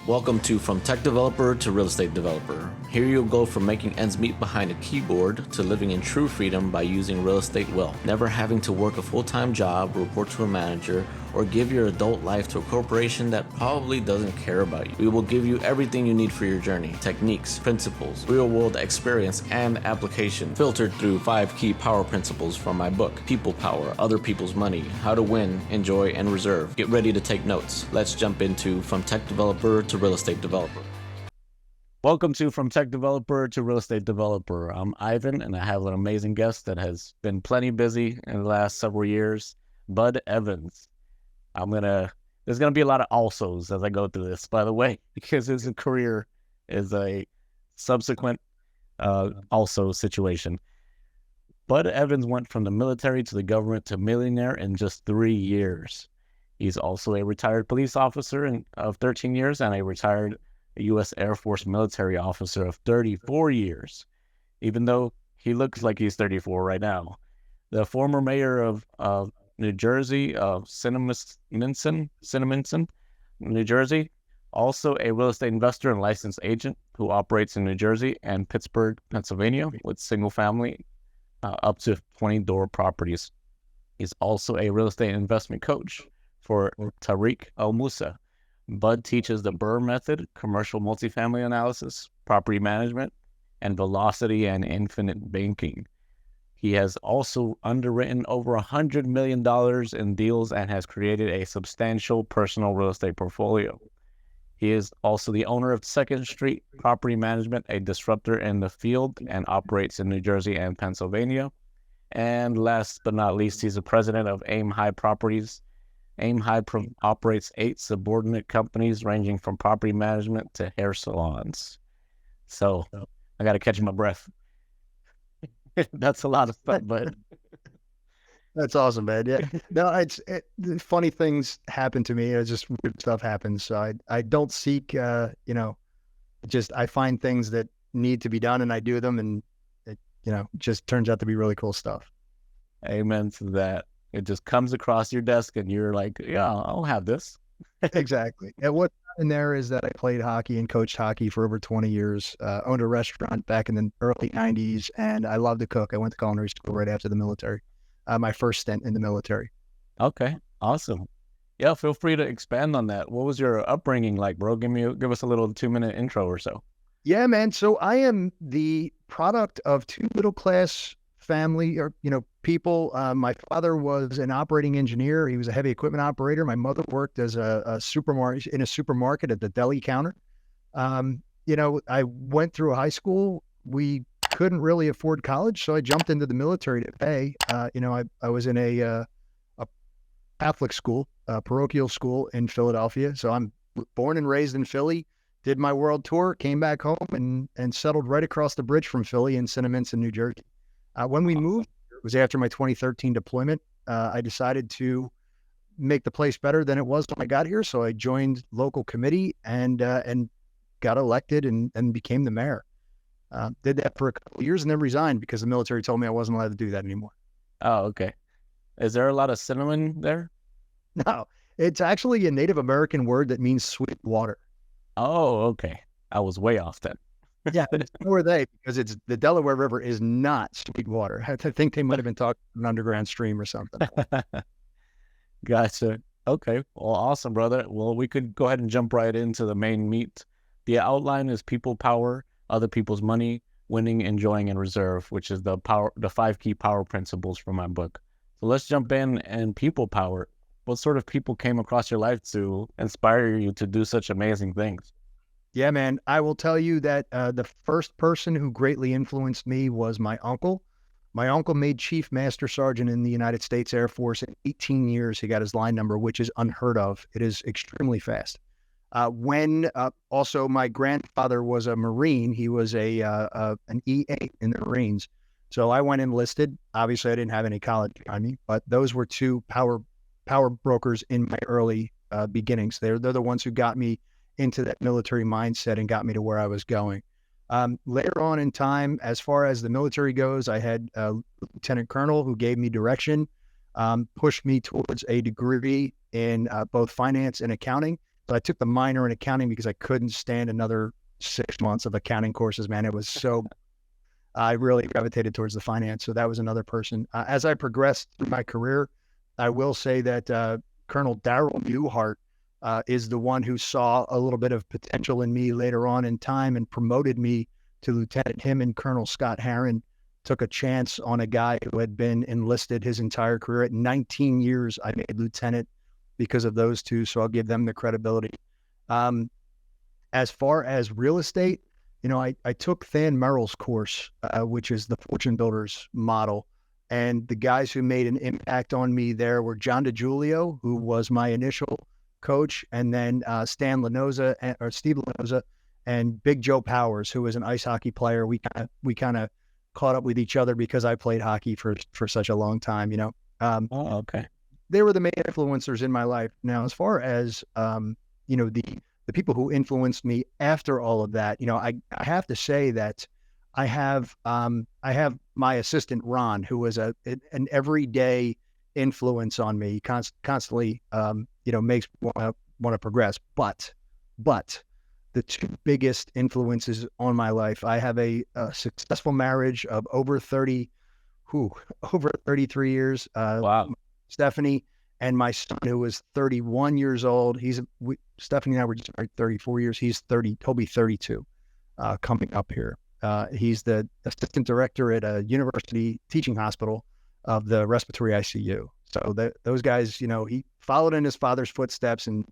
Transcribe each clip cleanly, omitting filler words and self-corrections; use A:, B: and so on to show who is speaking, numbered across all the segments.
A: Welcome to From Tech Developer to Real Estate Developer. Here you'll go from making ends meet behind a keyboard to living in true freedom by using real estate well. Never having to work a full-time job, report to a manager, or give your adult life to a corporation that probably doesn't care about you. We will give you everything you need for your journey: techniques, principles, real-world experience, and application, filtered through 5 key power principles from my book, People Power, Other People's Money, How to Win, Enjoy, and Reserve. Get ready to take notes. Let's jump into From Tech Developer to Real Estate Developer.
B: Welcome to From Tech Developer to Real Estate Developer. I'm Ivan, and I have an amazing guest that has been plenty busy in the last several years, Bud Evans. There's gonna be a lot of alsos as I go through this, by the way, because his career is a subsequent also situation. Bud Evans went from the military to the government to millionaire in just 3 years. He's also a retired police officer of 13 years and a retired U.S. Air Force military officer of 34 years, even though he looks like he's 34 right now. The former mayor of New Jersey, Cinnaminson, New Jersey, also a real estate investor and licensed agent who operates in New Jersey and Pittsburgh, Pennsylvania, with single-family up to 20-door properties. He's also a real estate investment coach for Tarek El Moussa. Bud teaches the Burr Method, commercial multifamily analysis, property management, and velocity and infinite banking. He has also underwritten over $100 million in deals and has created a substantial personal real estate portfolio. He is also the owner of Second Street Property Management, a disruptor in the field, and operates in New Jersey and Pennsylvania. And last but not least, he's the president of Aim High Properties. Aim High operates 8 subordinate companies ranging from property management to hair salons. So I got to catch my breath. That's a lot of stuff, but
C: that's awesome, man. Yeah, no, funny things happen to me. It's just weird stuff happens. So I don't seek, I find things that need to be done and I do them, and it, just turns out to be really cool stuff.
B: Amen to that. It just comes across your desk and you're like, yeah, I'll have this.
C: Exactly. And what's in there is that I played hockey and coached hockey for over 20 years, owned a restaurant back in the early 90s, and I love to cook. I went to culinary school right after the military, my first stint in the military.
B: Okay, awesome. Yeah, feel free to expand on that. What was your upbringing like, bro? Give us a little 2-minute intro or so.
C: Yeah, man. So I am the product of 2 middle-class family or people. My father was an operating engineer. He was a heavy equipment operator. My mother worked as a supermarket at the deli counter. I went through high school. We couldn't really afford college, so I jumped into the military to pay. I was in a Catholic school, parochial school in Philadelphia. So I'm born and raised in Philly. Did my world tour, came back home, and settled right across the bridge from Philly in Cinnaminson, New Jersey. When we moved, it was after my 2013 deployment. I decided to make the place better than it was when I got here. So I joined local committee and got elected and became the mayor. Did that for a couple of years and then resigned because the military told me I wasn't allowed to do that anymore.
B: Oh, okay. Is there a lot of cinnamon there?
C: No, it's actually a Native American word that means sweet water.
B: Oh, okay. I was way off then.
C: Yeah, so were they, because it's the Delaware River is not sweet water. I think they might have been talking about an underground stream or something.
B: Gotcha. Okay. Well, awesome, brother. Well, we could go ahead and jump right into the main meat. The outline is people power, other people's money, winning, enjoying, and reserve, which is the 5 key power principles from my book. So let's jump in and people power. What sort of people came across your life to inspire you to do such amazing things?
C: Yeah, man. I will tell you that the first person who greatly influenced me was my uncle. My uncle made Chief Master Sergeant in the United States Air Force in 18 years. He got his line number, which is unheard of. It is extremely fast. Also my grandfather was a Marine. He was an E8 in the Marines. So I went enlisted. Obviously, I didn't have any college on me, but those were 2 power brokers in my early beginnings. They're the ones who got me into that military mindset and got me to where I was going. Later on in time, as far as the military goes, I had a lieutenant colonel who gave me direction, pushed me towards a degree in both finance and accounting. So I took the minor in accounting because I couldn't stand another 6 months of accounting courses, man. It was so, I really gravitated towards the finance. So that was another person. As I progressed through my career, I will say that Colonel Darrell Newhart is the one who saw a little bit of potential in me later on in time and promoted me to lieutenant. Him and Colonel Scott Harron took a chance on a guy who had been enlisted his entire career. At 19 years, I made lieutenant because of those two. So I'll give them the credibility. As far as real estate, I took Than Merrill's course, which is the Fortune Builders model. And the guys who made an impact on me there were John DiGiulio, who was my initial coach, and then Steve Lanoza, and Big Joe Powers, who was an ice hockey player. We kind of caught up with each other because I played hockey for such a long time.
B: Okay.
C: They were the main influencers in my life. Now, as far as the people who influenced me after all of that, I have to say that I have my assistant Ron, who was an everyday influence on me, constantly makes me want to progress. But the two biggest influences on my life, I have a successful marriage of over 33 years.
B: Wow.
C: Stephanie and my son, who was 31 years old. Stephanie and I were just married 34 years. He's 30. He'll be 32 coming up here. He's the assistant director at a university teaching hospital of the respiratory ICU. So those guys, he followed in his father's footsteps, and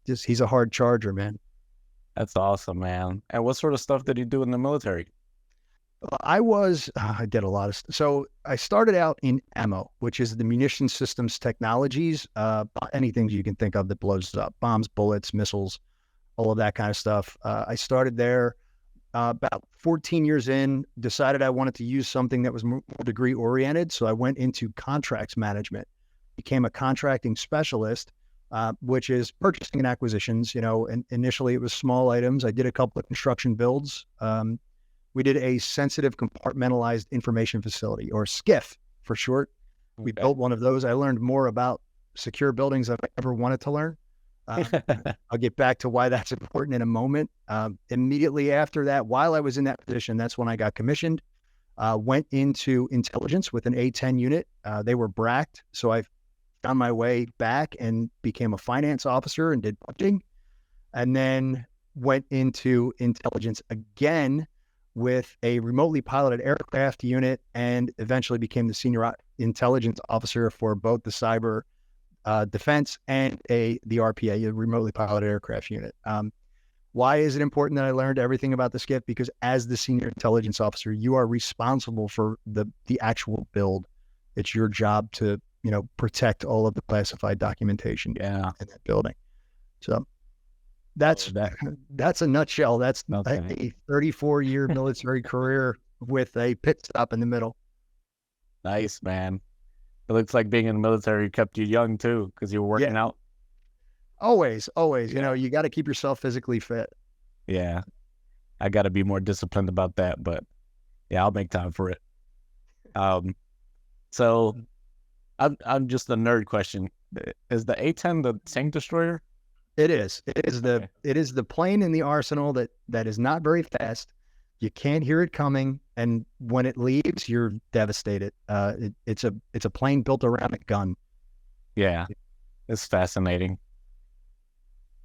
C: he's a hard charger, man.
B: That's awesome, man. And what sort of stuff did you do in the military?
C: I did a lot of stuff. So I started out in ammo, which is the munition systems technologies, anything you can think of that blows up, bombs, bullets, missiles, all of that kind of stuff. I started there about 14 years in, decided I wanted to use something that was more degree oriented. So I went into contracts management, became a contracting specialist, which is purchasing and acquisitions. And initially it was small items. I did a couple of construction builds. We did a sensitive compartmentalized information facility, or SCIF for short. We built one of those. I learned more about secure buildings than I ever wanted to learn. I'll get back to why that's important in a moment. Immediately after that, while I was in that position, that's when I got commissioned. Went into intelligence with an A10 unit. They were bracked, so I found my way back and became a finance officer and did budgeting, and then went into intelligence again with a remotely piloted aircraft unit, and eventually became the senior intelligence officer for both the cyber defense and the RPA, a remotely piloted aircraft unit. Why is it important that I learned everything about the SCIF? Because as the senior intelligence officer, you are responsible for the actual build. It's your job to protect all of the classified documentation in that building. So that's a nutshell. That's a 34-year military career with a pit stop in the middle.
B: Nice, man. It looks like being in the military kept you young too, because you were working out.
C: Always. You got to keep yourself physically fit.
B: Yeah, I got to be more disciplined about that, but yeah, I'll make time for it. So I'm just a nerd question. Is the A-10 the tank destroyer?
C: It is. It is the plane in the arsenal that is not very fast. You can't hear it coming, and when it leaves, you're devastated. It's a plane built around a gun.
B: Yeah, it's fascinating.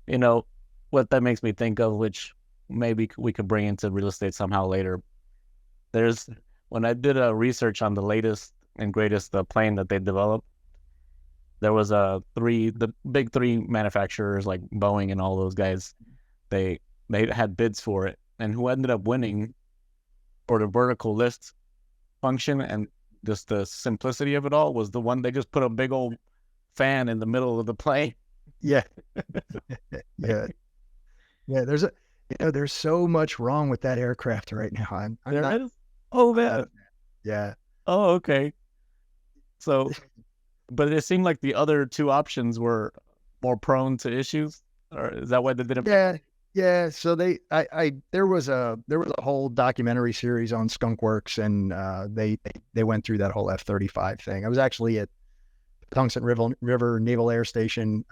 B: What that makes me think of, which maybe we could bring into real estate somehow later. When I did a research on the latest and greatest plane that they developed, there was the big three manufacturers like Boeing and all those guys. They had bids for it, and who ended up winning for the vertical lift function and just the simplicity of it all was the one they just put a big old fan in the middle of the plane.
C: Yeah. Yeah. There's so much wrong with that aircraft right now. I'm not,
B: is? Oh, man.
C: Yeah.
B: Oh, okay. So, but it seemed like the other two options were more prone to issues, or is that why they didn't?
C: Yeah. So there was a whole documentary series on Skunk Works, and they went through that whole F-35 thing. I was actually at Tungsten River Naval Air Station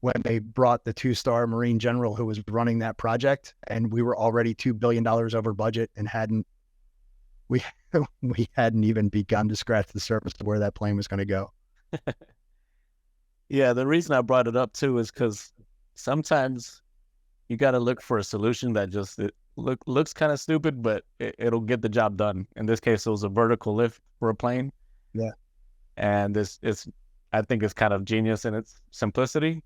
C: when they brought the 2-star Marine general who was running that project, and we were already $2 billion over budget and we hadn't even begun to scratch the surface of where that plane was going to go.
B: Yeah, the reason I brought it up too is because sometimes you got to look for a solution that just looks kind of stupid, but it'll get the job done. In this case, it was a vertical lift for a plane.
C: Yeah.
B: And I think it's kind of genius in its simplicity.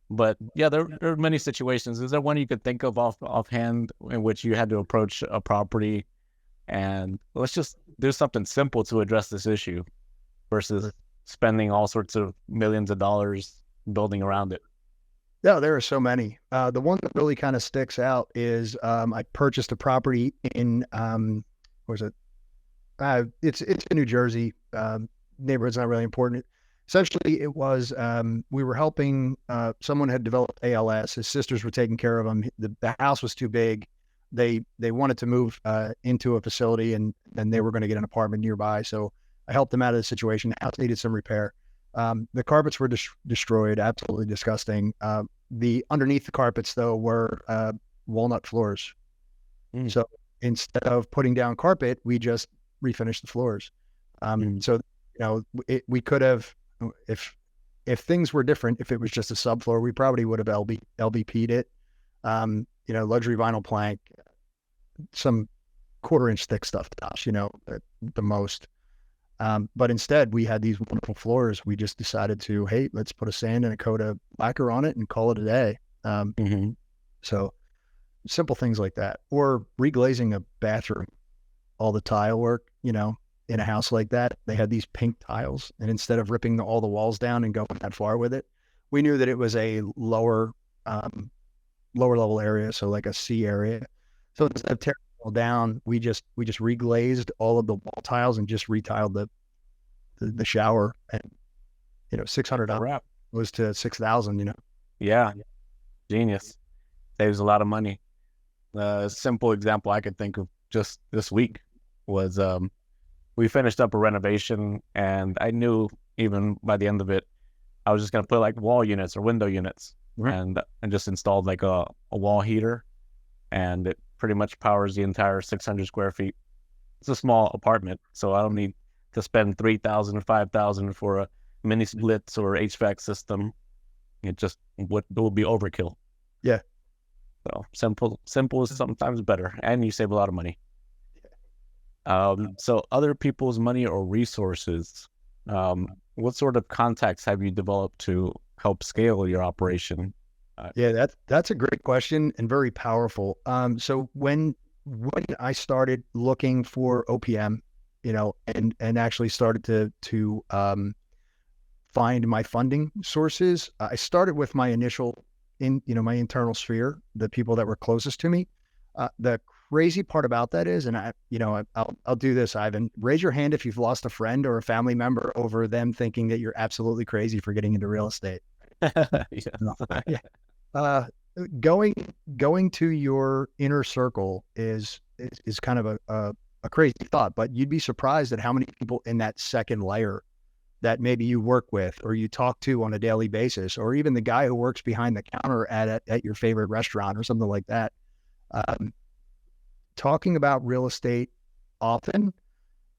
B: But yeah, there are many situations. Is there one you could think of offhand in which you had to approach a property and let's just do something simple to address this issue versus spending all sorts of millions of dollars building around it?
C: Yeah, there are so many. The one that really kind of sticks out is I purchased a property in where's it? It's in New Jersey. Neighborhood's not really important. Essentially, it was we were helping someone had developed ALS. His sisters were taking care of him. The house was too big. They wanted to move into a facility, and they were going to get an apartment nearby. So I helped them out of the situation. The house needed some repair. The carpets were destroyed, absolutely disgusting. The underneath the carpets, though, were walnut floors. So instead of putting down carpet, we just refinished the floors. So, we could have, if things were different, if it was just a subfloor, we probably would have LVP'd it. Luxury vinyl plank, some 1/4-inch thick stuff, at the most. But instead, we had these wonderful floors. We just decided to, hey, let's put a sand and a coat of lacquer on it and call it a day. So simple things like that. Or reglazing a bathroom, all the tile work, in a house like that. They had these pink tiles. And instead of ripping all the walls down and going that far with it, we knew that it was a lower level area, so like a C area. So instead of tearing it all down, we just reglazed all of the wall tiles and just retiled the shower, and $600 was to $6,000.
B: Yeah, genius. Saves a lot of money. A simple example I could think of just this week was we finished up a renovation, and I knew even by the end of it, I was just gonna put like wall units or window units. And just installed like a wall heater, and it pretty much powers the entire 600 square feet. It's a small apartment, so I don't need to spend $3,000 or $5,000 for a mini splits or HVAC system. It just will be overkill.
C: Yeah.
B: So simple is sometimes better, and you save a lot of money. So other people's money or resources, what sort of contacts have you developed to help scale your operation?
C: Yeah, that's a great question and very powerful. So when I started looking for OPM, and actually started to find my funding sources, I started with my initial my internal sphere, the people that were closest to me. The crazy part about that is, and I'll do this, Ivan, raise your hand if you've lost a friend or a family member over them thinking that you're absolutely crazy for getting into real estate. Yeah. Going to your inner circle is kind of a crazy thought, but you'd be surprised at how many people in that second layer that maybe you work with or you talk to on a daily basis, or even the guy who works behind the counter at your favorite restaurant or something like that. Talking about real estate often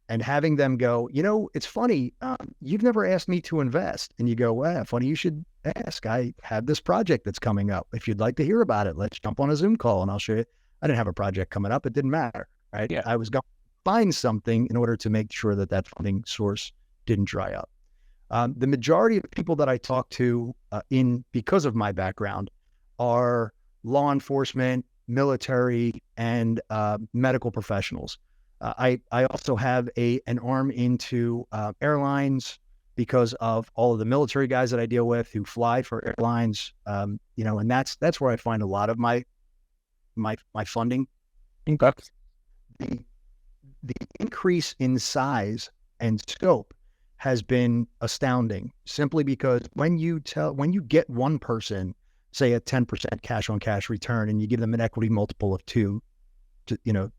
C: and having them go, it's funny, you've never asked me to invest. And you go, well, funny you should ask. I have this project that's coming up. If you'd like to hear about it, let's jump on a Zoom call and I'll show you. I didn't have a project coming up. It didn't matter, right?
B: Yeah.
C: I was going to find something in order to make sure that funding source didn't dry up. The majority of people that I talk to because of my background are law enforcement, military, and medical professionals. I also have an arm into airlines because of all of the military guys that I deal with who fly for airlines. And that's where I find a lot of my funding.
B: Okay.
C: The increase in size and scope has been astounding, simply because when you get one person, say a 10% cash on cash return, and you give them an equity multiple of 2,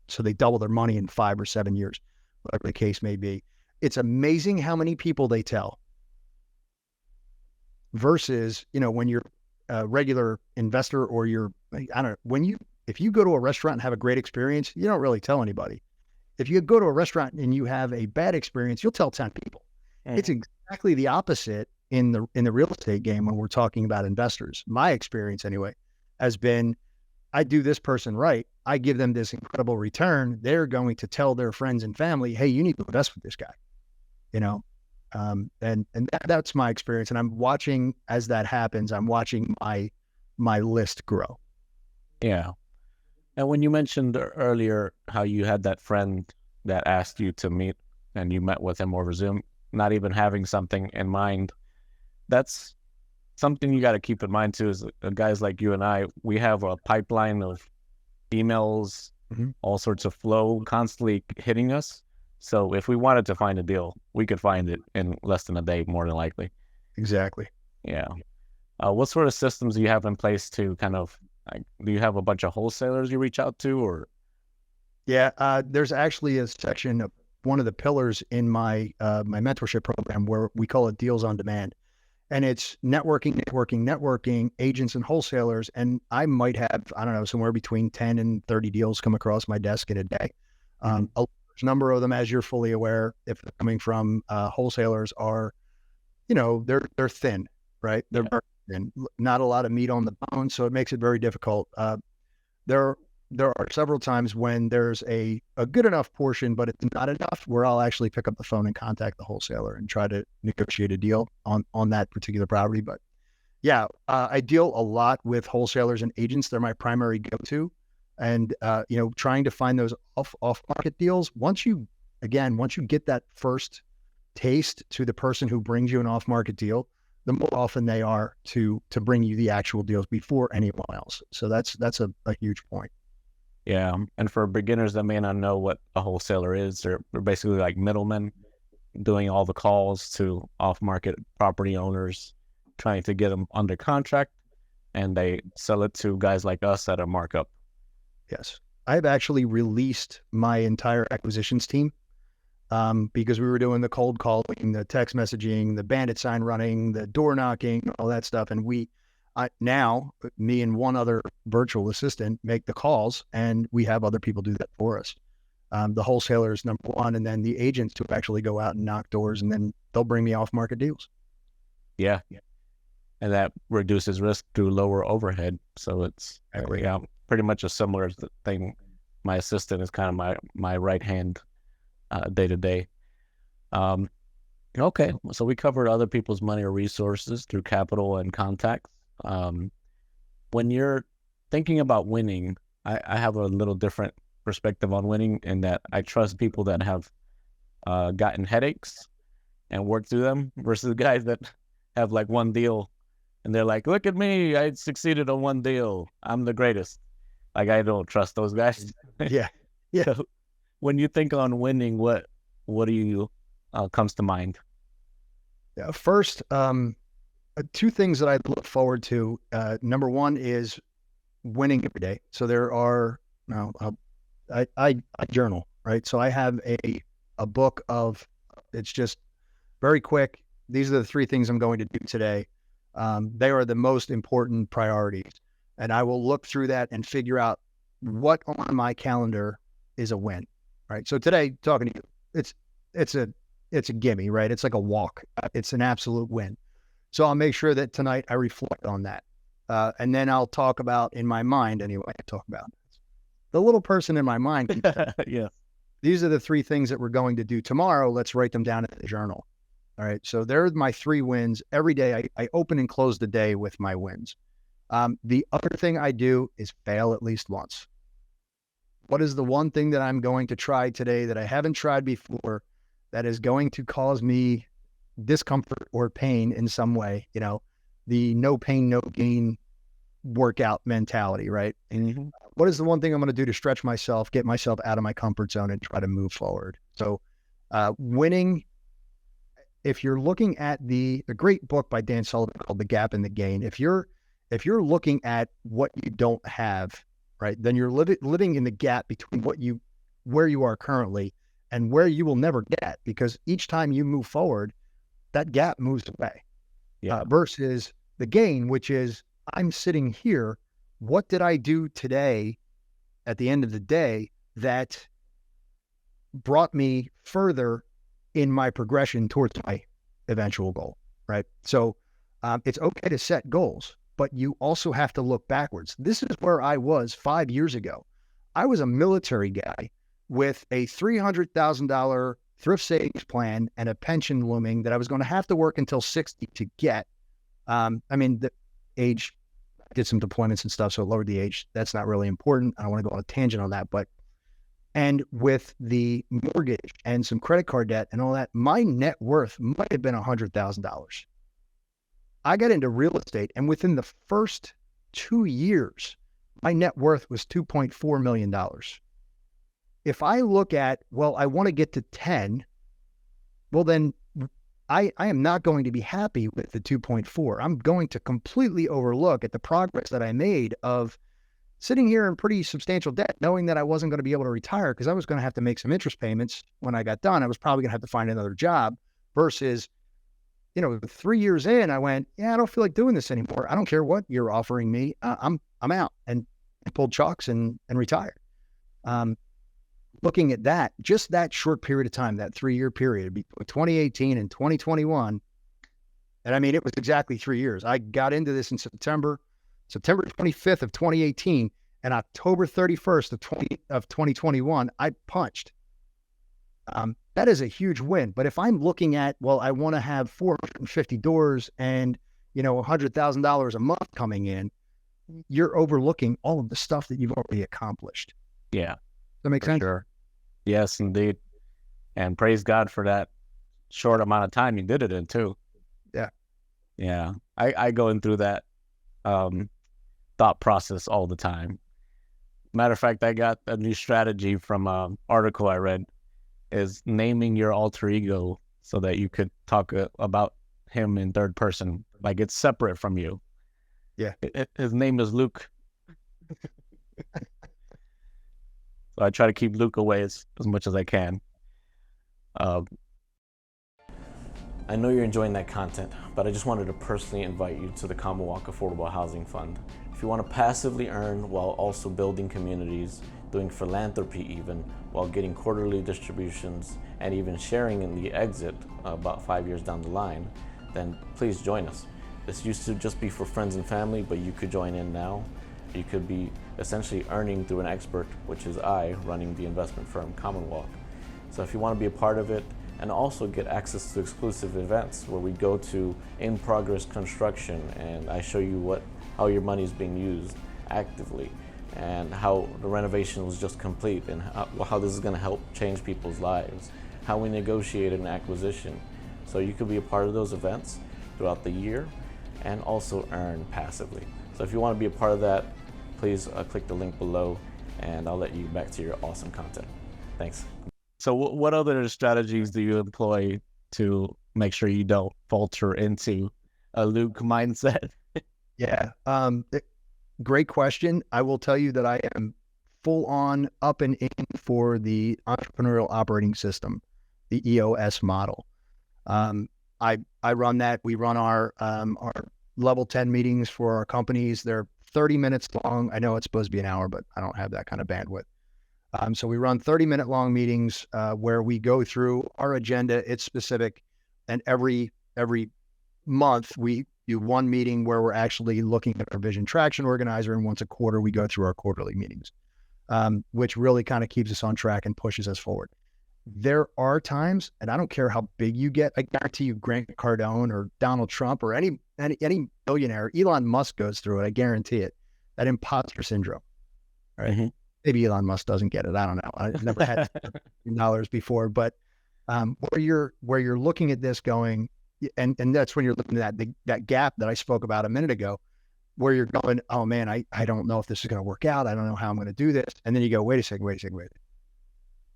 C: so they double their money in 5 or 7 years, whatever the case may be. It's amazing how many people they tell versus, when you're a regular investor or I don't know, if you go to a restaurant and have a great experience, you don't really tell anybody. If you go to a restaurant and you have a bad experience, you'll tell 10 people. It's exactly the opposite in the real estate game when we're talking about investors. My experience anyway has been, I do this person right. I give them this incredible return. They're going to tell their friends and family, hey, you need to invest with this guy, and that's my experience. And I'm watching as that happens, I'm watching my list grow.
B: Yeah. And when you mentioned earlier how you had that friend that asked you to meet and you met with him over Zoom, not even having something in mind, that's something you got to keep in mind too, is guys like you and I, we have a pipeline of emails, all sorts of flow constantly hitting us. So if we wanted to find a deal, we could find it in less than a day, more than likely.
C: Exactly.
B: Yeah. What sort of systems do you have in place to kind of, do you have a bunch of wholesalers you reach out to, or?
C: Yeah, there's actually a section of one of the pillars in my my mentorship program where we call it Deals on Demand. And it's networking, agents and wholesalers. And I might have, I don't know, somewhere between 10 and 30 deals come across my desk in a day. A large number of them, as you're fully aware, if they're coming from wholesalers, are, they're thin, right? They're very thin, not a lot of meat on the bone. So it makes it very difficult. There are several times when there's a good enough portion, but it's not enough, where I'll actually pick up the phone and contact the wholesaler and try to negotiate a deal on that particular property. But yeah, I deal a lot with wholesalers and agents. They're my primary go-to. And, trying to find those off-market deals. Once you get that first taste to the person who brings you an off-market deal, the more often they are to bring you the actual deals before anyone else. So that's a huge point.
B: Yeah, and for beginners that may not know what a wholesaler is, they're basically like middlemen doing all the calls to off-market property owners, trying to get them under contract, and they sell it to guys like us at a markup.
C: Yes. I've actually released my entire acquisitions team because we were doing the cold calling, the text messaging, the bandit sign running, the door knocking, all that stuff. And now me and one other virtual assistant make the calls, and we have other people do that for us. The wholesalers, number one, and then the agents who actually go out and knock doors, and then they'll bring me off-market deals.
B: Yeah. And that reduces risk through lower overhead. So it's pretty much a similar thing. My assistant is kind of my right hand day to day. Okay. So we covered other people's money or resources through capital and contacts. When you're thinking about winning, I have a little different perspective on winning, in that I trust people that have gotten headaches and worked through them versus guys that have like one deal and they're like, look at me, I succeeded on one deal, I'm the greatest. Like, I don't trust those guys.
C: Yeah.
B: So when you think on winning, what do you comes to mind?
C: Yeah. First, two things that I look forward to. Number one is winning every day. So there are, I journal, right? So I have a book of, it's just very quick. These are the three things I'm going to do today. They are the most important priorities. And I will look through that and figure out what on my calendar is a win, right? So today, talking to you, it's a gimme, right? It's like a walk. It's an absolute win. So I'll make sure that tonight I reflect on that. And then I'll talk about, in my mind anyway, the little person in my mind.
B: Yeah.
C: These are the three things that we're going to do tomorrow. Let's write them down in the journal. All right. So there's my three wins. Every day I open and close the day with my wins. The other thing I do is fail at least once. What is the one thing that I'm going to try today that I haven't tried before that is going to cause me discomfort or pain in some way? The no pain, no gain workout mentality, right?
B: Mm-hmm.
C: What is the one thing I'm going to do to stretch myself, get myself out of my comfort zone and try to move forward? So winning, if you're looking at the great book by Dan Sullivan called The Gap and the Gain, if you're looking at what you don't have, right, then you're living in the gap between where you are currently and where you will never get, because each time you move forward, that gap moves away.
B: Yeah.
C: Versus the gain, which is I'm sitting here. What did I do today at the end of the day that brought me further in my progression towards my eventual goal, right? So it's okay to set goals, but you also have to look backwards. This is where I was 5 years ago. I was a military guy with a $300,000 thrift savings plan and a pension looming that I was going to have to work until 60 to get. I mean, the age, did some deployments and stuff, so it lowered the age. That's not really important. I don't want to go on a tangent on that, but and with the mortgage and some credit card debt and all that, my net worth might have been $100,000. I got into real estate, and within the first 2 years, my net worth was $2.4 million. If I look at, well, I want to get to 10, well, then I am not going to be happy with the 2.4. I'm going to completely overlook at the progress that I made of sitting here in pretty substantial debt, knowing that I wasn't going to be able to retire because I was going to have to make some interest payments when I got done. I was probably going to have to find another job versus, 3 years in, I went, yeah, I don't feel like doing this anymore. I don't care what you're offering me. I'm out, and I pulled chalks and retired. Looking at that, just that short period of time, that 3-year period between 2018 and 2021. And I mean, it was exactly 3 years. I got into this in September 25th of 2018, and October 31st of 2021, I punched. That is a huge win. But if I'm looking at, well, I want to have 450 doors and, $100,000 a month coming in, you're overlooking all of the stuff that you've already accomplished.
B: Yeah.
C: Does that make sense?
B: Sure. Yes, indeed. And praise God for that short amount of time you did it in too.
C: Yeah.
B: Yeah. I go through that thought process all the time. Matter of fact, I got a new strategy from an article I read, is naming your alter ego so that you could talk about him in third person, like it's separate from you.
C: Yeah.
B: His name is Luke. So I try to keep Luke away as much as I can.
A: I know you're enjoying that content, but I just wanted to personally invite you to the Commonwealth Affordable Housing Fund. If you want to passively earn while also building communities, doing philanthropy even, while getting quarterly distributions and even sharing in the exit about 5 years down the line, then please join us. This used to just be for friends and family, but you could join in now. You could be essentially earning through an expert, which is I, running the investment firm Commonwealth. So if you want to be a part of it, and also get access to exclusive events where we go to in-progress construction and I show you how your money is being used actively and how the renovation was just complete and how this is going to help change people's lives, how we negotiated an acquisition. So you could be a part of those events throughout the year and also earn passively. So if you want to be a part of that, please click the link below and I'll let you back to your awesome content. Thanks.
B: So what other strategies do you employ to make sure you don't falter into a Luke mindset?
C: Yeah. Great question. I will tell you that I am full on up and in for the entrepreneurial operating system, the EOS model. I run that. We run our level 10 meetings for our companies. They're 30 minutes long. I know it's supposed to be an hour, but I don't have that kind of bandwidth. So we run 30-minute long meetings where we go through our agenda. It's specific, and every month we do one meeting where we're actually looking at our vision traction organizer, and once a quarter we go through our quarterly meetings, which really kind of keeps us on track and pushes us forward. There are times, and I don't care how big you get, I guarantee you Grant Cardone or Donald Trump or any billionaire, Elon Musk goes through it. I guarantee it. That imposter syndrome, right? Mm-hmm. Maybe Elon Musk doesn't get it. I don't know. I've never had dollars before, but where you're looking at this going, and that's when you're looking at that gap that I spoke about a minute ago, where you're going, oh man, I don't know if this is going to work out. I don't know how I'm going to do this. And then you go, wait a second.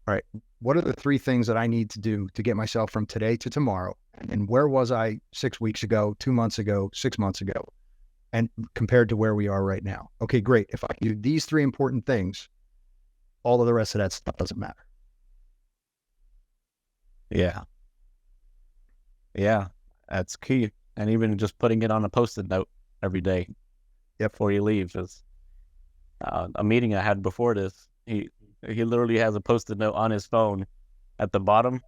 C: All right. What are the 3 things that I need to do to get myself from today to tomorrow? And where was I 6 weeks ago, 2 months ago, 6 months ago, and compared to where we are right now? Okay, great. If I do these 3 important things, all of the rest of that stuff doesn't matter.
B: Yeah, that's key. And even just putting it on a Post-it note every day,
C: Yep.
B: before you leave. Is a meeting I had before this. He literally has a post-it note on his phone at the bottom,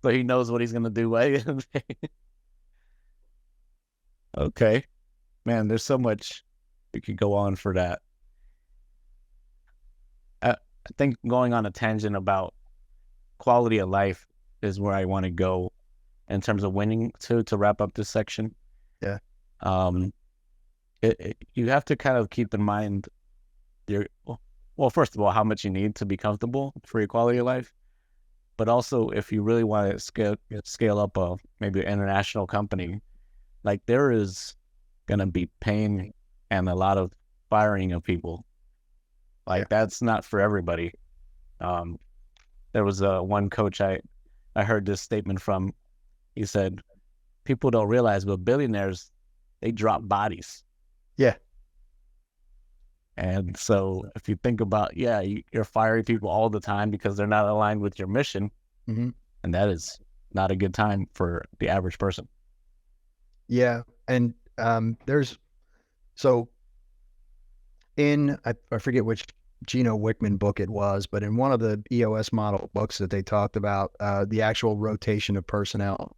B: so he knows what he's gonna do. Okay, man. There's so much we could go on for that. I think going on a tangent about quality of life is where I want to go in terms of winning to wrap up this section.
C: Yeah.
B: You have to kind of keep in mind well, first of all, how much you need to be comfortable for your quality of life, but also if you really want to scale up maybe an international company, like there is gonna be pain and a lot of firing of people. Like that's not for everybody. There was one coach I heard this statement from. He said, "People don't realize, but billionaires, they drop bodies."
C: Yeah.
B: And so if you think about, you're firing people all the time because they're not aligned with your mission, and that is not a good time for the average person.
C: Yeah, and there's so in I forget which Gino Wickman book it was, but in one of the EOS model books that they talked about the actual rotation of personnel,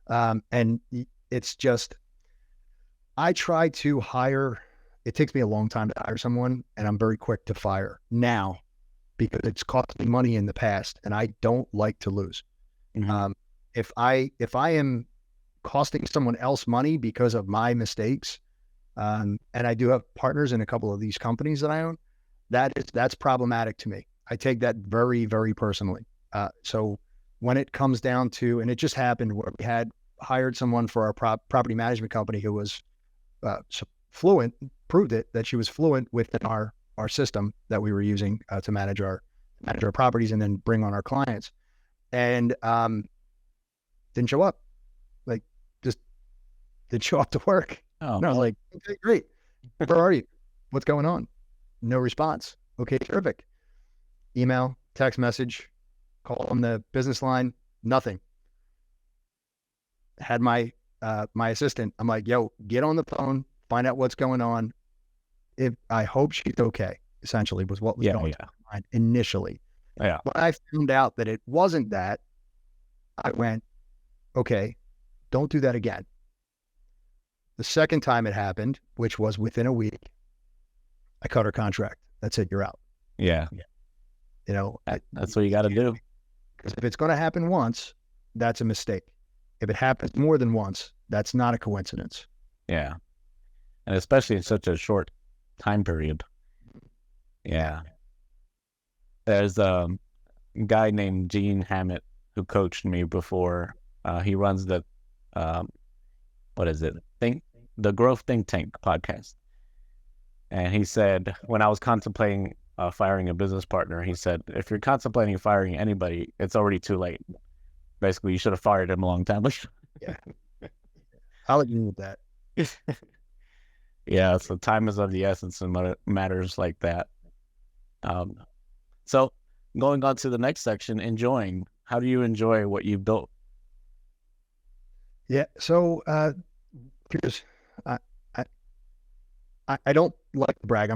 C: and it's just I try to hire. It takes me a long time to hire someone, and I'm very quick to fire now because it's cost me money in the past, and I don't like to lose. If I am costing someone else money because of my mistakes, and I do have partners in a couple of these companies that I own, that's problematic to me. I take that very, very personally. So when it comes down to, and it just happened where we had hired someone for our property management company who was fluent, proved it that she was fluent within our system that we were using to manage our properties and then bring on our clients, and didn't show up. Like, just didn't show up to work.
B: Oh,
C: and I was like, okay, great. Where are you? What's going on? No response. Okay, terrific. Email, text message, call on the business line, nothing. Had my assistant, I'm like, yo, get on the phone, find out what's going on. I hope she's okay, essentially, was what was going through my mind initially.
B: Yeah.
C: When I found out that it wasn't that, I went, okay, don't do that again. The second time it happened, which was within a week, I cut her contract. That's it, you're out.
B: Yeah.
C: You know,
B: that's what you got to do.
C: Because if it's going to happen once, that's a mistake. If it happens more than once, that's not a coincidence.
B: Yeah. And especially in such a short time period. Yeah. There's a guy named Gene Hammett who coached me before. He runs the, the Growth Think Tank podcast. And he said, when I was contemplating firing a business partner, he said, if you're contemplating firing anybody, it's already too late. Basically, you should have fired him a long time ago.
C: Yeah. I'll agree with that.
B: Yeah, so time is of the essence in matters like that. So going on to the next section, enjoying. How do you enjoy what you've built?
C: Yeah, so because I don't like to brag.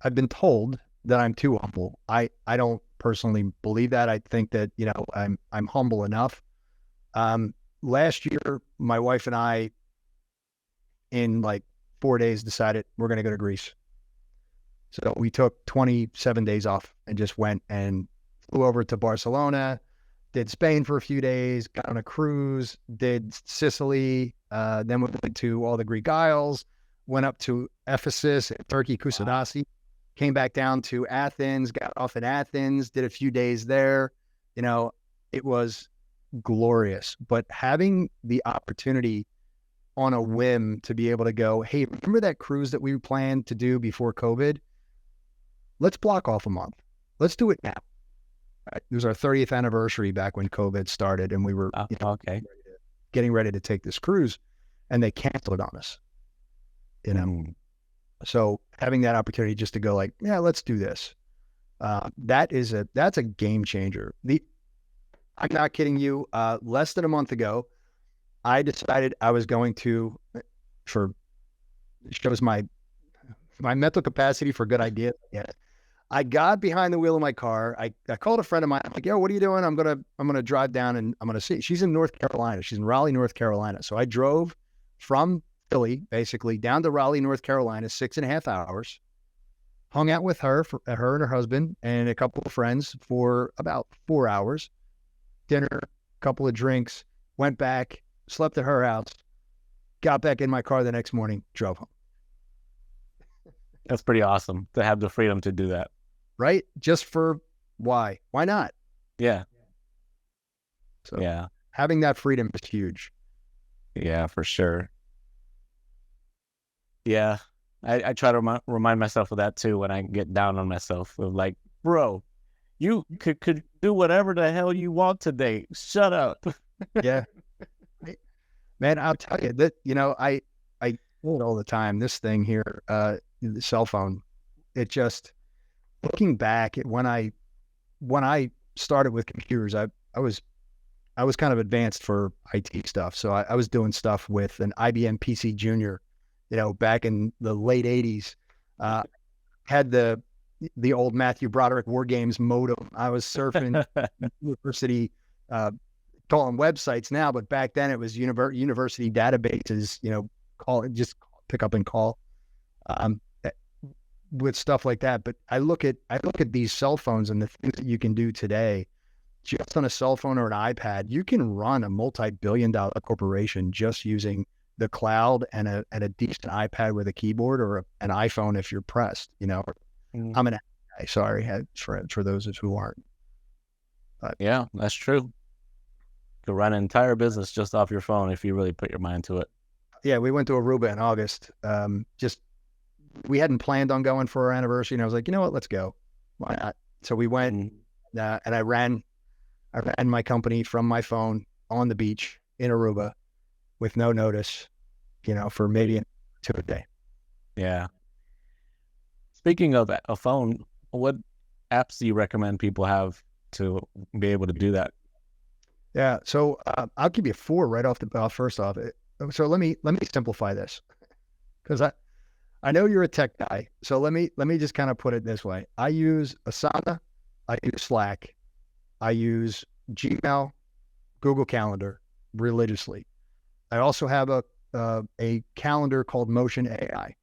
C: I've been told that I'm too humble. I don't personally believe that. I think that, you know, I'm humble enough. Last year, my wife and I, in like 4 days, decided we're going to go to Greece. So we took 27 days off and just went and flew over to Barcelona, did Spain for a few days, got on a cruise, did Sicily, then we went to all the Greek Isles, went up to Ephesus, Turkey, Kusadasi, came back down to Athens, got off in Athens, did a few days there. You know, it was glorious. But having the opportunity on a whim to be able to go, hey, remember that cruise that we planned to do before COVID? Let's block off a month. Let's do it now. It was our 30th anniversary back when COVID started, and we were getting ready to take this cruise, and they canceled it on us. You know, so having that opportunity just to go like, yeah, let's do this. That's a game changer. I'm not kidding you. Less than a month ago, I decided I was going to, for shows my my mental capacity for good ideas. Yeah. I got behind the wheel of my car. I called a friend of mine. I'm like, yo, what are you doing? I'm gonna drive down and I'm gonna see. She's in North Carolina. She's in Raleigh, North Carolina. So I drove from Philly, basically, down to Raleigh, North Carolina, 6.5 hours. Hung out with her, her and her husband, and a couple of friends for about 4 hours. Dinner, a couple of drinks, went back, slept at her house, got back in my car the next morning, drove home.
B: That's pretty awesome to have the freedom to do that.
C: Right? Just for why? Why not?
B: Yeah.
C: So
B: Yeah.
C: having that freedom is huge.
B: Yeah, for sure. Yeah. I try to remind myself of that too when I get down on myself. Of like, bro, you could do whatever the hell you want today. Shut up.
C: Yeah. Man, I'll tell you that, I do it all the time. This thing here, the cell phone, it just, looking back at when I started with computers, I was kind of advanced for IT stuff. So I was doing stuff with an IBM PC Junior, back in the late 80s. Had the old Matthew Broderick War Games modem. I was surfing university, call them websites now, but back then it was university databases, just pick up and call, with stuff like that. But I look at these cell phones and the things that you can do today, just on a cell phone or an iPad. You can run a multi-billion-dollar corporation just using the cloud and a decent iPad with a keyboard, or an iPhone if you're pressed. I'm an guy, sorry for those who aren't. But
B: Yeah, that's true. You could run an entire business just off your phone if you really put your mind to it.
C: yeah, we went to Aruba in August. We hadn't planned on going for our anniversary, and I was like, you know what, let's go. Why not? So we went, and I ran my company from my phone on the beach in Aruba with no notice, for maybe 2 a day.
B: Yeah. Speaking of a phone, what apps do you recommend people have to be able to do that?
C: Yeah. So I'll give you 4 right off the bat. First off, so let me simplify this, because I know you're a tech guy. So let me just kind of put it this way. I use Asana, I use Slack, I use Gmail, Google Calendar religiously. I also have a calendar called Motion AI,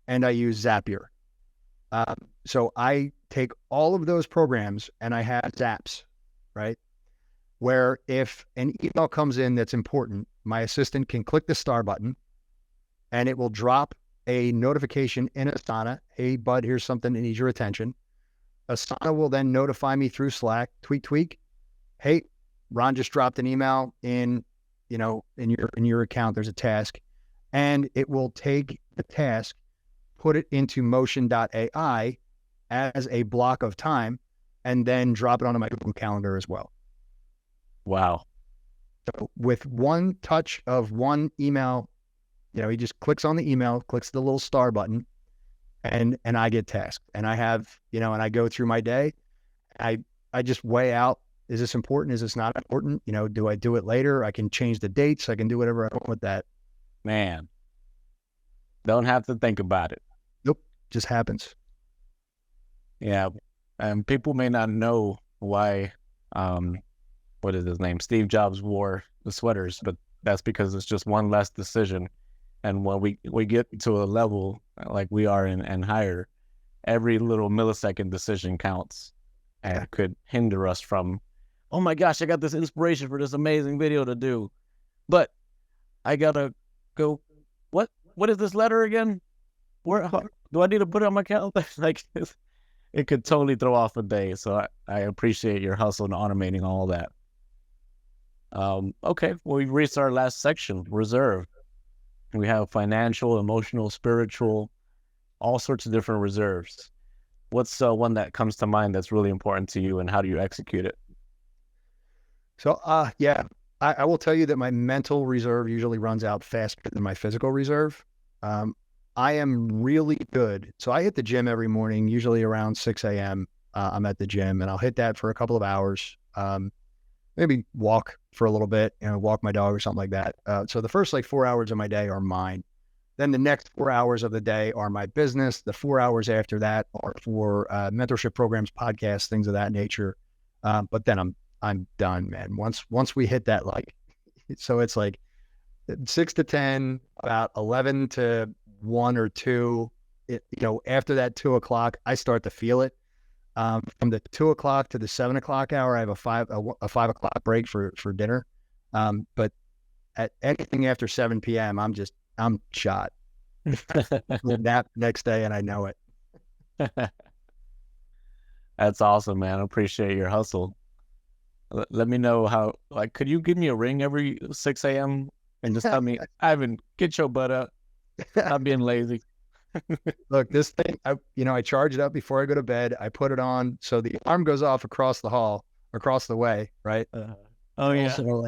C: and I use Zapier. So I take all of those programs and I have Zaps, right? Where if an email comes in that's important, my assistant can click the star button and it will drop a notification in Asana. Hey, bud, here's something that needs your attention. Asana will then notify me through Slack, tweak. Hey, Ron just dropped an email in your account. There's a task, and it will take the task, put it into motion.ai as a block of time, and then drop it onto my Google Calendar as well.
B: Wow.
C: So with one touch of one email, he just clicks on the email, clicks the little star button, and I get tasked. And I have, and I go through my day. I just weigh out, is this important? Is this not important? Do I do it later? I can change the dates. I can do whatever I want with that.
B: Man. Don't have to think about it.
C: Nope. Just happens.
B: Yeah. And people may not know why, what is his name? Steve Jobs wore the sweaters, but that's because it's just one less decision. And when we get to a level like we are and higher, every little millisecond decision counts and could hinder us from, oh my gosh, I got this inspiration for this amazing video to do, but I gotta go, what is this letter again? Where do I need to put it on my calendar? Like, it could totally throw off a day. So I appreciate your hustle and automating all that. Okay, well, we've reached our last section, reserve. We have financial, emotional, spiritual, all sorts of different reserves. What's one that comes to mind that's really important to you, and how do you execute it?
C: So, I will tell you that my mental reserve usually runs out faster than my physical reserve. I am really good. So I hit the gym every morning, usually around 6 a.m. I'm at the gym, and I'll hit that for a couple of hours. Maybe walk for a little bit, walk my dog or something like that. So the first 4 hours of my day are mine. Then the next 4 hours of the day are my business. The 4 hours after that are for mentorship programs, podcasts, things of that nature. But then I'm done, man. Once we hit that, like, so it's like 6 to 10, about 11 to 1 or 2. After that 2 o'clock, I start to feel it. From the 2 o'clock to the 7 o'clock hour, I have a 5 o'clock break for dinner. But at anything after 7 p.m., I'm shot. Nap next day, and I know it.
B: That's awesome, man. I appreciate your hustle. Let me know how, like, could you give me a ring every 6 a.m. and just tell me, Ivan, get your butt up. I'm being lazy.
C: Look, this thing, I charge it up before I go to bed. I put it on, so the alarm goes off across the hall, across the way, right?
B: Oh, yeah.
C: Also,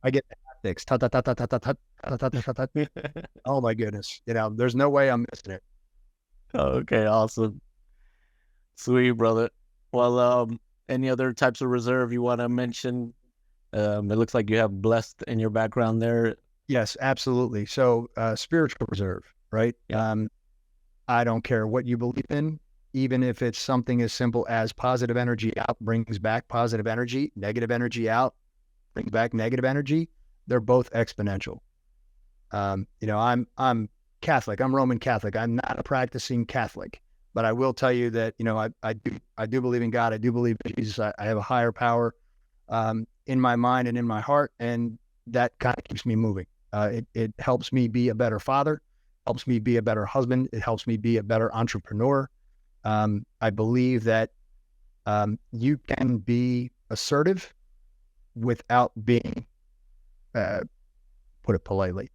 C: I get haptics. Tut, tut, tut, tut, tut, tut, tut, tut, tut, tut, tut. Oh my goodness. There's no way I'm missing it.
B: Okay, awesome. Sweet, brother. Well, any other types of reserve you want to mention? It looks like you have blessed in your background there.
C: Yes, absolutely. So, spiritual reserve, right?
B: Yeah.
C: I don't care what you believe in, even if it's something as simple as positive energy out brings back positive energy, negative energy out brings back negative energy. They're both exponential. I'm Catholic. I'm Roman Catholic. I'm not a practicing Catholic, but I will tell you that, I do believe in God. I do believe in Jesus. I have a higher power in my mind and in my heart, and that kind of keeps me moving. It helps me be a better father, helps me be a better husband. It helps me be a better entrepreneur. I believe that you can be assertive without being, put it politely,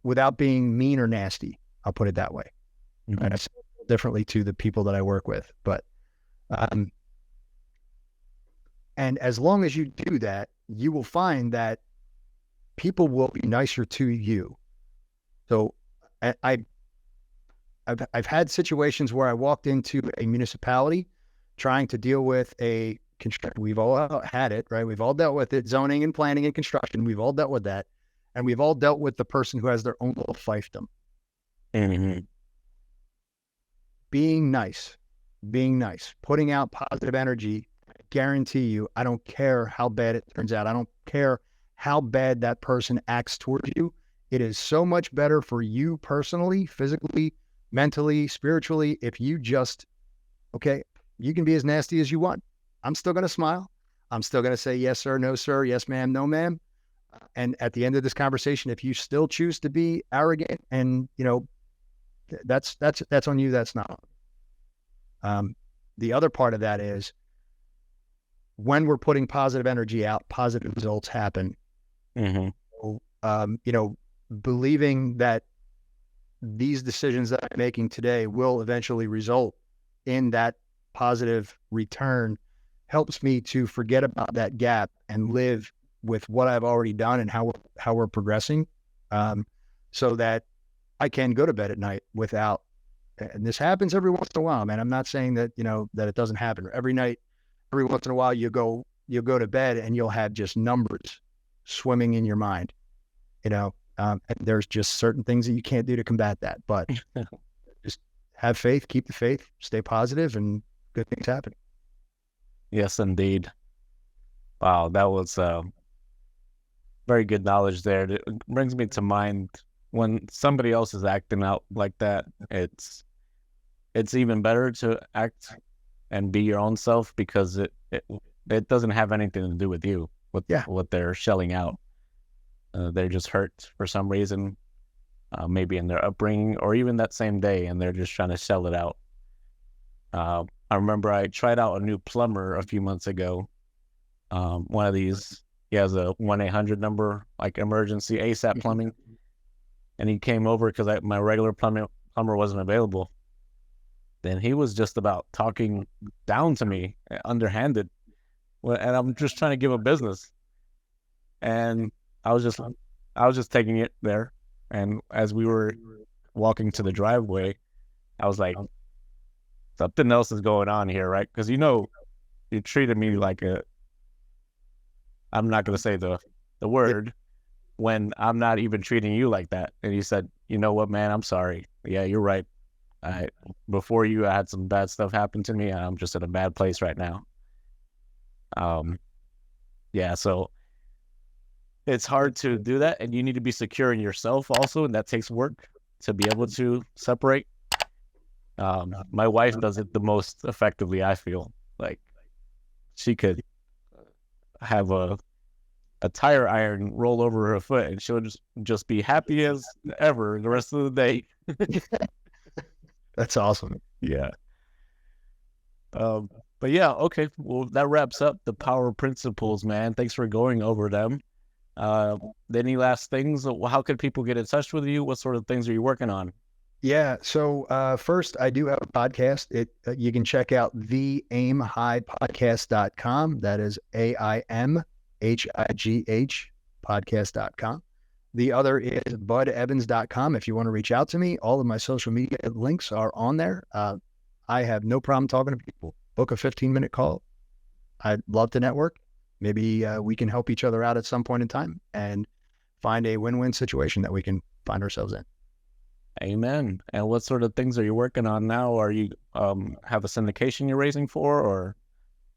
C: without being mean or nasty. I'll put it that way.
B: Mm-hmm.
C: And I say it differently to the people that I work with. But, and as long as you do that, you will find that people will be nicer to you. So I've had situations where I walked into a municipality trying to deal with a construction. We've all had it, right? We've all dealt with it, zoning and planning and construction. We've all dealt with that. And we've all dealt with the person who has their own little fiefdom.
B: Mm-hmm.
C: Being nice, putting out positive energy. I guarantee you, I don't care how bad it turns out. I don't care how bad that person acts towards you. It is so much better for you personally, physically, mentally, spiritually, if you just, okay, you can be as nasty as you want. I'm still going to smile. I'm still going to say, yes, sir, no, sir, yes, ma'am, no, ma'am. And at the end of this conversation, if you still choose to be arrogant and, that's on you. That's not on me. The other part of that is when we're putting positive energy out, positive results happen.
B: Mm-hmm.
C: So, believing that these decisions that I'm making today will eventually result in that positive return helps me to forget about that gap and live with what I've already done and how we're progressing, so that I can go to bed at night without, and this happens every once in a while, man. I'm not saying that, that it doesn't happen every night. Every once in a while you'll go to bed and you'll have just numbers swimming in your mind, and there's just certain things that you can't do to combat that, but just have faith, keep the faith, stay positive, and good things happen.
B: Yes, indeed. Wow, that was very good knowledge there. It brings me to mind when somebody else is acting out like that, it's even better to act and be your own self, because it doesn't have anything to do with you, what they're shelling out. They're just hurt for some reason, maybe in their upbringing or even that same day, and they're just trying to shell it out. I remember I tried out a new plumber a few months ago. One of these, he has a 1-800 number, like emergency ASAP plumbing. And he came over because my regular plumber wasn't available. Then he was just about talking down to me, underhanded. And I'm just trying to give him business. And I was just taking it there. And as we were walking to the driveway, I was like, something else is going on here, right? Because you treated me like I'm not going to say the word, when I'm not even treating you like that. And he said, you know what, man, I'm sorry. Yeah, you're right. Before you, I had some bad stuff happen to me. I'm just in a bad place right now. Yeah, so it's hard to do that, and you need to be secure in yourself also, and that takes work to be able to separate. My wife does it the most effectively, I feel. Like, she could have a tire iron roll over her foot, and she'll just be happy as ever the rest of the day.
C: That's awesome.
B: Yeah. But yeah, okay. Well, that wraps up the power principles, man. Thanks for going over them. Any last things? How could people get in touch with you? What sort of things are you working on?
C: Yeah. So first, I do have a podcast. You can check out theaimhighpodcast.com. That is AIMHIGH podcast.com. The other is budevans.com. If you want to reach out to me, all of my social media links are on there. I have no problem talking to people. Book a 15-minute call. I'd love to network. Maybe we can help each other out at some point in time and find a win-win situation that we can find ourselves in.
B: Amen. And what sort of things are you working on now? Are you have a syndication you're raising for, or?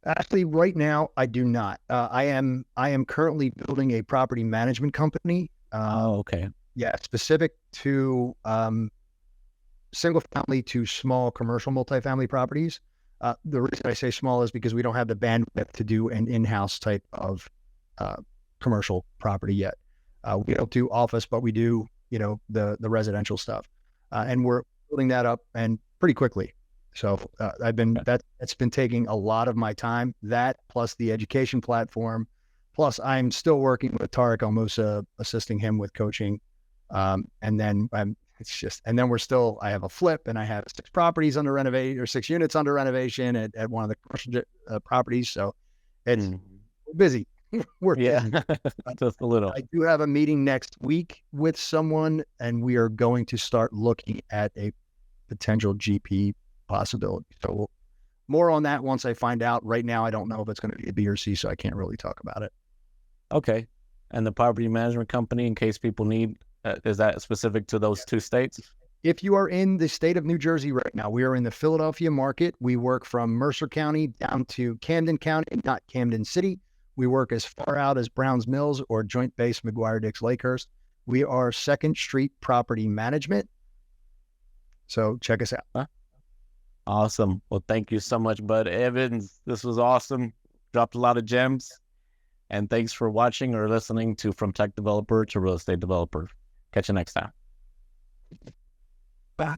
C: Actually, right now, I do not. I am currently building a property management company.
B: Okay.
C: Yeah, specific to single family to small commercial multifamily properties. The reason I say small is because we don't have the bandwidth to do an in-house type of commercial property yet. We don't do office, but we do, the residential stuff, and we're building that up and pretty quickly. So that's been taking a lot of my time. That plus the education platform, plus I'm still working with Tarek El Moussa, assisting him with coaching, and then I have a flip, and I have 6 properties under renovation, or 6 units under renovation at one of the commercial properties. So it's busy. We're busy.
B: Just a little.
C: I do have a meeting next week with someone, and we are going to start looking at a potential GP possibility. So more on that once I find out. Right now, I don't know if it's going to be a B or C, so I can't really talk about it.
B: Okay. And the property management company, in case people need, is that specific to those 2 states?
C: If you are in the state of New Jersey right now, we are in the Philadelphia market. We work from Mercer County down to Camden County, not Camden City. We work as far out as Browns Mills or Joint Base McGuire-Dix Lakehurst. We are 2nd Street Property Management. So check us out.
B: Awesome. Well, thank you so much, Bud Evans. This was awesome. Dropped a lot of gems. And thanks for watching or listening to From Tech Developer to Real Estate Developer. Catch you next time.
C: Bye.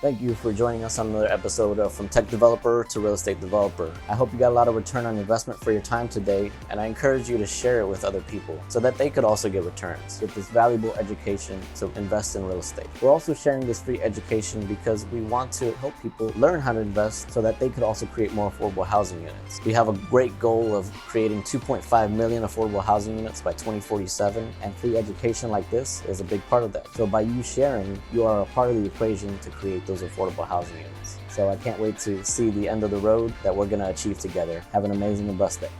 A: Thank you for joining us on another episode of From Tech Developer to Real Estate Developer. I hope you got a lot of return on investment for your time today, and I encourage you to share it with other people so that they could also get returns with this valuable education to invest in real estate. We're also sharing this free education because we want to help people learn how to invest so that they could also create more affordable housing units. We have a great goal of creating 2.5 million affordable housing units by 2047, and free education like this is a big part of that. So by you sharing, you are a part of the equation to create those affordable housing units. So I can't wait to see the end of the road that we're going to achieve together. Have an amazing and blessed day.